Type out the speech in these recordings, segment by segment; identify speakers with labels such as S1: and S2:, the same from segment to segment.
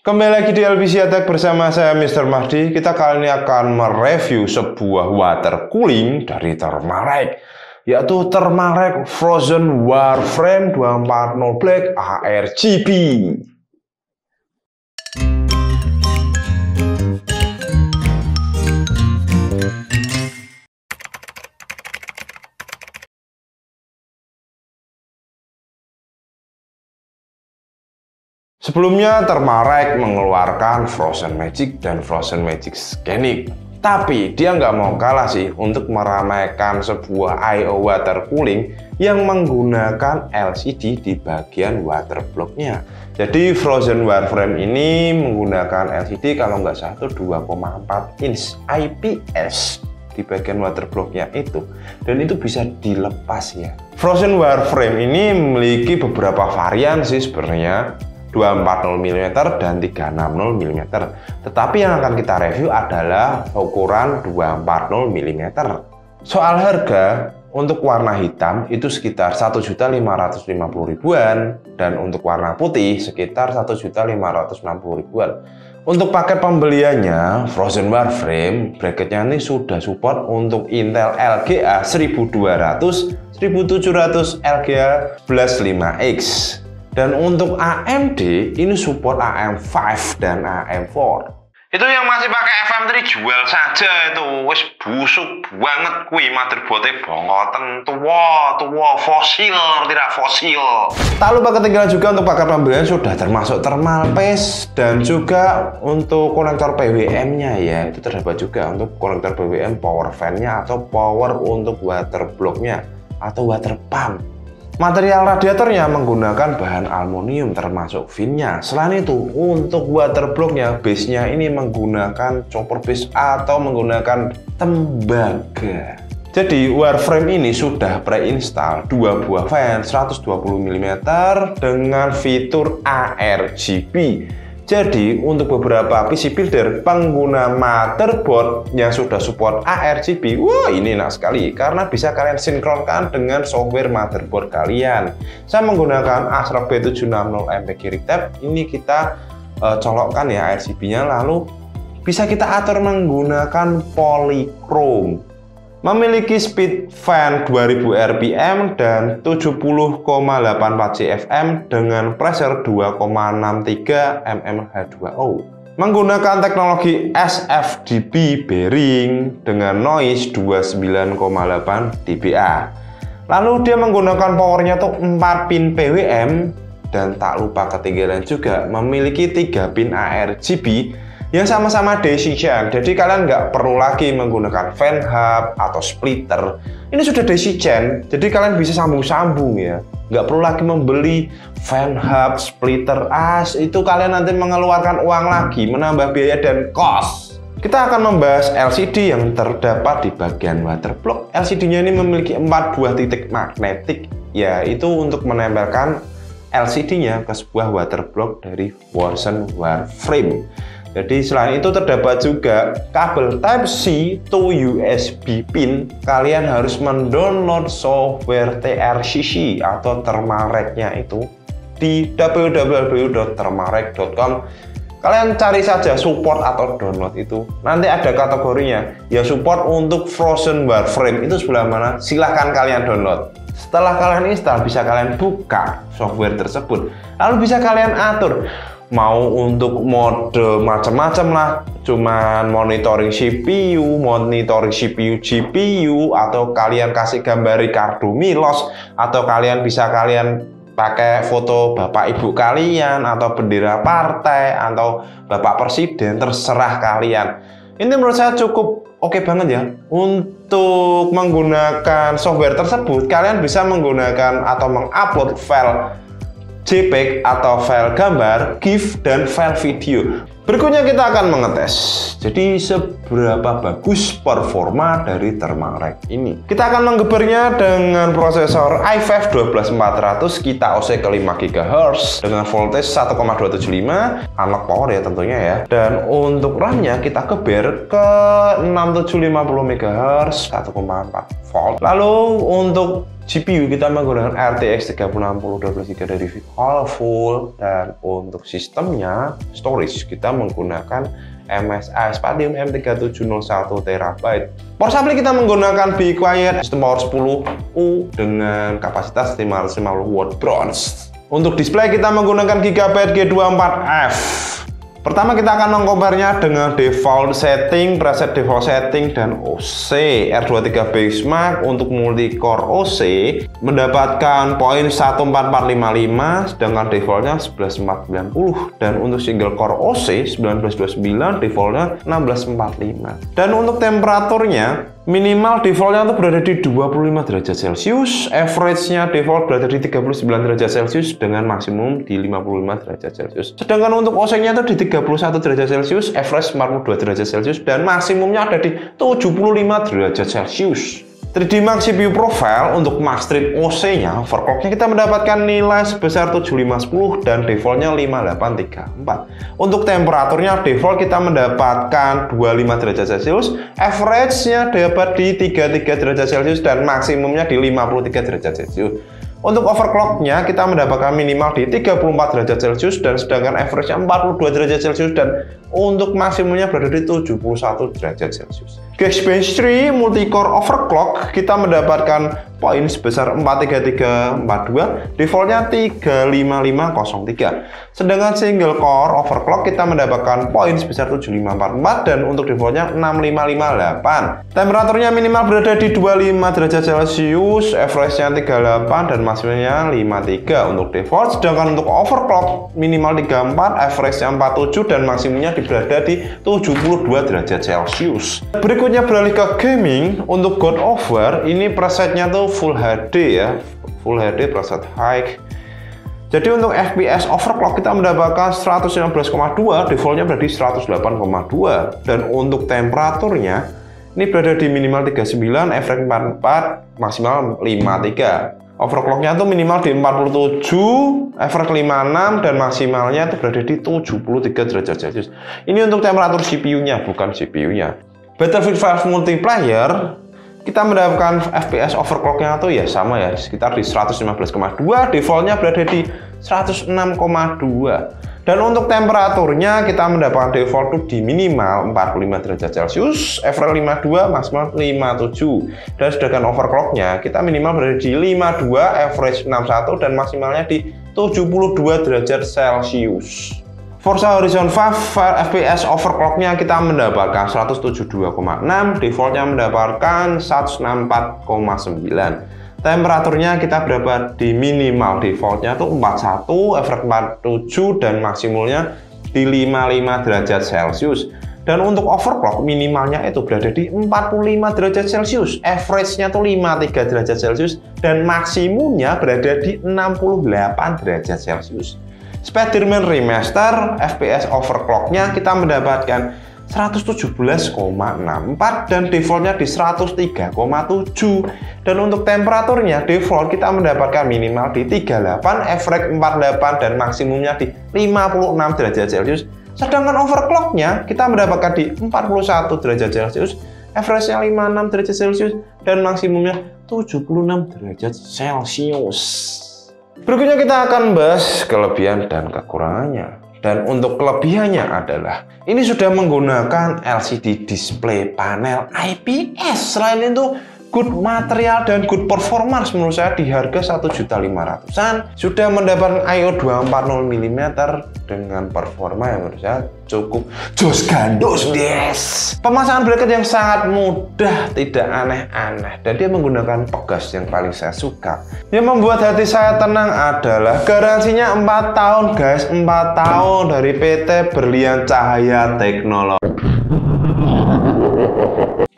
S1: Kembali lagi di LPC Attack bersama saya Mr. Mahdi. Kita kali ini akan mereview sebuah water cooling dari Thermaltake, yaitu Thermaltake Frozen Warframe 240 Black ARGB. Sebelumnya Thermaltake mengeluarkan Frozen Magic dan Frozen Magic Scenic, tapi dia nggak mau kalah sih untuk meramaikan sebuah I/O water cooling yang menggunakan LCD di bagian water blocknya. Jadi Frozen Warframe ini menggunakan LCD kalau nggak salah itu 2,4 inch IPS di bagian water blocknya itu, dan itu bisa dilepas ya. Frozen Warframe ini memiliki beberapa varian sih sebenarnya, 240 mm dan 360 mm. Tetapi yang akan kita review adalah ukuran 240 mm. Soal harga, untuk warna hitam itu sekitar 1.550.000-an dan untuk warna putih sekitar 1.560.000-an. Untuk paket pembeliannya, Frozen Warframe bracketnya ini sudah support untuk Intel LGA 1200, 1700 LGA plus 5X. Dan untuk AMD ini support AM5 dan AM4. Itu yang masih pakai FM3 jual saja itu. Wes busuk banget kuwi motherboardnya bongoten tua fosil, tidak fosil. Tak lupa ketinggalan juga untuk paket pembelian sudah termasuk thermal paste dan juga untuk konektor PWM-nya ya. Itu terdapat juga untuk konektor PWM power fan-nya atau power untuk water block-nya atau water pump. Material radiatornya menggunakan bahan aluminium termasuk fin-nya. Selain itu, untuk water block-nya, base-nya ini menggunakan chopper base atau menggunakan tembaga. Jadi Warframe ini sudah pre-install 2 buah fan 120 mm dengan fitur ARGB. Jadi untuk beberapa PC builder pengguna motherboard yang sudah support ARGB, wah ini enak sekali karena bisa kalian sinkronkan dengan software motherboard kalian. Saya menggunakan Acer B760 MPG Rectap. Ini kita colokkan ya ARGB-nya, lalu bisa kita atur menggunakan polychrome. Memiliki speed fan 2000 rpm dan 70,84 CFM dengan pressure 2,63 mmH2O. Menggunakan teknologi SFDB bearing dengan noise 29,8 dBA. Lalu dia menggunakan powernya tuh 4 pin PWM dan tak lupa ketinggalan juga memiliki 3 pin ARGB yang sama-sama DC chain. Jadi kalian nggak perlu lagi menggunakan fan hub atau splitter. Ini sudah DC chain, jadi kalian bisa sambung-sambung ya. Nggak perlu lagi membeli fan hub, splitter, itu kalian nanti mengeluarkan uang lagi, menambah biaya dan cost. Kita akan membahas LCD yang terdapat di bagian water block. LCD-nya ini memiliki 4 buah titik magnetik, yaitu untuk menempelkan LCD-nya ke sebuah water block dari Frozen Warframe. Jadi selain itu terdapat juga kabel Type-C to USB pin. Kalian harus mendownload software TRCC atau Thermaltake-nya itu di www.thermaltake.com. Kalian cari saja support atau download itu. Nanti ada kategorinya. Ya support untuk Frozen Warframe itu sebelah mana? Silahkan kalian download. Setelah kalian install, bisa kalian buka software tersebut. Lalu bisa kalian atur. Mau untuk mode macam-macam lah, cuman monitoring CPU, GPU, atau kalian kasih gambari kartu Milos, atau kalian bisa pakai foto bapak ibu kalian, atau bendera partai, atau bapak presiden, terserah kalian. Ini menurut saya cukup oke banget ya. Untuk menggunakan software tersebut, kalian bisa menggunakan atau mengupload file JPEG atau file gambar, GIF, dan file video. Berikutnya kita akan mengetes. Jadi seberapa bagus performa dari Thermalrec ini. Kita akan menggebernya dengan prosesor i5 12400, kita OC ke 5 GHz dengan voltage 1,275, analog power ya tentunya ya. Dan untuk RAM-nya kita geber ke 6750 MHz 1,4 volt. Lalu untuk GPU kita menggunakan RTX 3060 12GB dari full, dan untuk sistemnya storage kita menggunakan MSI Spatium M3701 TB. Power supply kita menggunakan Be Quiet sistem power 10U dengan kapasitas 550 watt bronze. Untuk display kita menggunakan Gigabyte G24F. Pertama kita akan mengkomparnya dengan default setting, preset default setting, dan OC. R23 Benchmark untuk multi-core OC mendapatkan poin 14455, sedangkan defaultnya 11490. Dan untuk single core OC 1929, defaultnya 1645. Dan untuk temperaturnya, minimal defaultnya itu berada di 25 derajat Celcius, average-nya default berada di 39 derajat Celcius dengan maksimum di 55 derajat Celcius. Sedangkan untuk OC-nya itu di 31 derajat Celcius, average 42 derajat Celcius, dan maksimumnya ada di 75 derajat Celcius. 3D Mark CPU Profile untuk Max Street OC-nya, overclock-nya kita mendapatkan nilai sebesar 7510 dan defaultnya 5834. Untuk temperaturnya default kita mendapatkan 25 derajat Celcius, average-nya dapat di 33 derajat Celcius dan maksimumnya di 53 derajat Celcius. Untuk overclock-nya kita mendapatkan minimal di 34 derajat Celcius dan sedangkan average-nya 42 derajat Celcius dan untuk maksimumnya berada di 71 derajat Celcius. Geekbench 3 multi-core overclock kita mendapatkan poin sebesar 43342, defaultnya 35503. Sedangkan single core overclock kita mendapatkan poin sebesar 7544 dan untuk defaultnya 6558. Temperaturnya minimal berada di 25 derajat Celcius, average-nya 38 dan maksimumnya 53 untuk default. Sedangkan untuk overclock minimal 34, average-nya 47 dan maksimumnya berada di 72 derajat Celcius. Berikutnya beralih ke gaming. Untuk God of War ini presetnya tuh Full HD ya, Full HD preset high. Jadi untuk FPS overclock kita mendapatkan 115,2, defaultnya berada di 108,2. Dan untuk temperaturnya ini berada di minimal 39, average 44, maksimal 53. Overclocknya tuh minimal di 47, average 56, dan maksimalnya itu berada di 73 derajat Celcius. Ini untuk temperatur CPU-nya, bukan CPU-nya. Battlefield 5 multiplayer kita mendapatkan FPS overclocknya tuh ya sama ya, sekitar di 115,2, defaultnya berada di 106,2. Dan untuk temperaturnya kita mendapatkan default tuh di minimal 45 derajat Celcius, average 52, maksimal 57. Dan sedangkan overclocknya kita minimal berada di 52, average 61, dan maksimalnya di 72 derajat Celcius. Forza Horizon 5 FPS overclocknya kita mendapatkan 172,6, defaultnya mendapatkan 164,9. Temperaturnya kita berapa di minimal defaultnya tuh 41, average 47, dan maksimumnya di 55 derajat Celcius. Dan untuk overclock minimalnya itu berada di 45 derajat Celcius, average-nya tuh 53 derajat Celcius, dan maksimumnya berada di 68 derajat Celcius. Spider-Man Remaster FPS overclocknya kita mendapatkan 117,64 dan defaultnya di 103,7. Dan untuk temperaturnya default kita mendapatkan minimal di 38, average 48, dan maksimumnya di 56 derajat Celcius. Sedangkan overclocknya kita mendapatkan di 41 derajat Celcius, average-nya 56 derajat Celcius, dan maksimumnya 76 derajat Celcius. Berikutnya kita akan bahas kelebihan dan kekurangannya. Dan untuk kelebihannya adalah ini sudah menggunakan LCD display panel IPS. Selain itu good material dan good performance menurut saya di harga 1.500.000-an sudah mendapatkan I/O 240 mm dengan performa yang menurut saya cukup jos gandos des. Pemasangan bracket yang sangat mudah, tidak aneh-aneh, dan dia menggunakan pegas yang paling saya suka. Yang membuat hati saya tenang adalah garansinya 4 tahun guys, 4 tahun dari PT Berlian Cahaya Teknologi.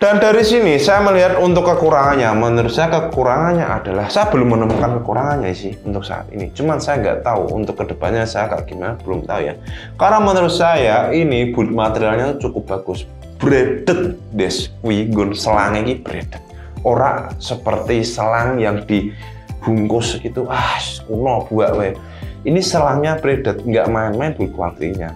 S1: Dan dari sini saya melihat untuk kekurangannya, menurut saya kekurangannya adalah saya belum menemukan kekurangannya sih untuk saat ini. Cuman saya nggak tahu untuk kedepannya saya kayak gimana, belum tahu ya. Karena menurut saya ini build materialnya cukup bagus, braided des, wigun selangnya ini braided. Ora seperti selang yang dibungkus gitu, kuno buat we. Ini selangnya braided, nggak main-main build quality-nya.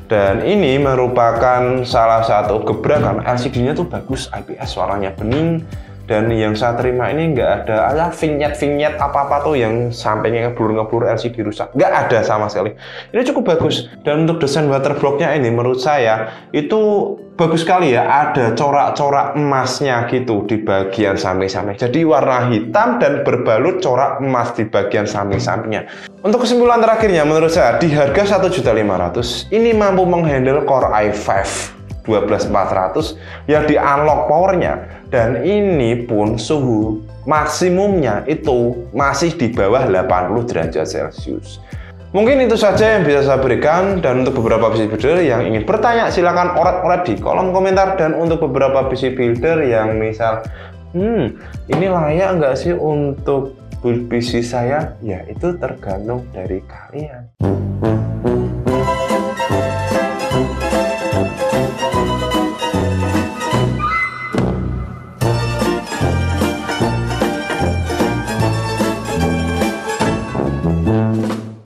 S1: Dan ini merupakan salah satu gebrakan, LCD-nya tuh bagus, IPS, warnanya bening. Dan yang saya terima ini nggak ada vignette apa-apa tuh yang sampainya ngeblur LCD rusak. Nggak ada sama sekali. Ini cukup bagus. Dan untuk desain waterblocknya ini menurut saya itu bagus sekali ya. Ada corak-corak emasnya gitu di bagian samping-samping. Jadi warna hitam dan berbalut corak emas di bagian samping-sampingnya. Untuk kesimpulan terakhirnya menurut saya di harga 1.500.000 ini mampu menghandle Core i5 12400 yang di unlock powernya, dan ini pun suhu maksimumnya itu masih di bawah 80 derajat Celcius. Mungkin itu saja yang bisa saya berikan, dan untuk beberapa PC builder yang ingin bertanya silahkan oret-oret di kolom komentar. Dan untuk beberapa PC builder yang misal ini layak nggak sih untuk build PC saya, ya itu tergantung dari kalian.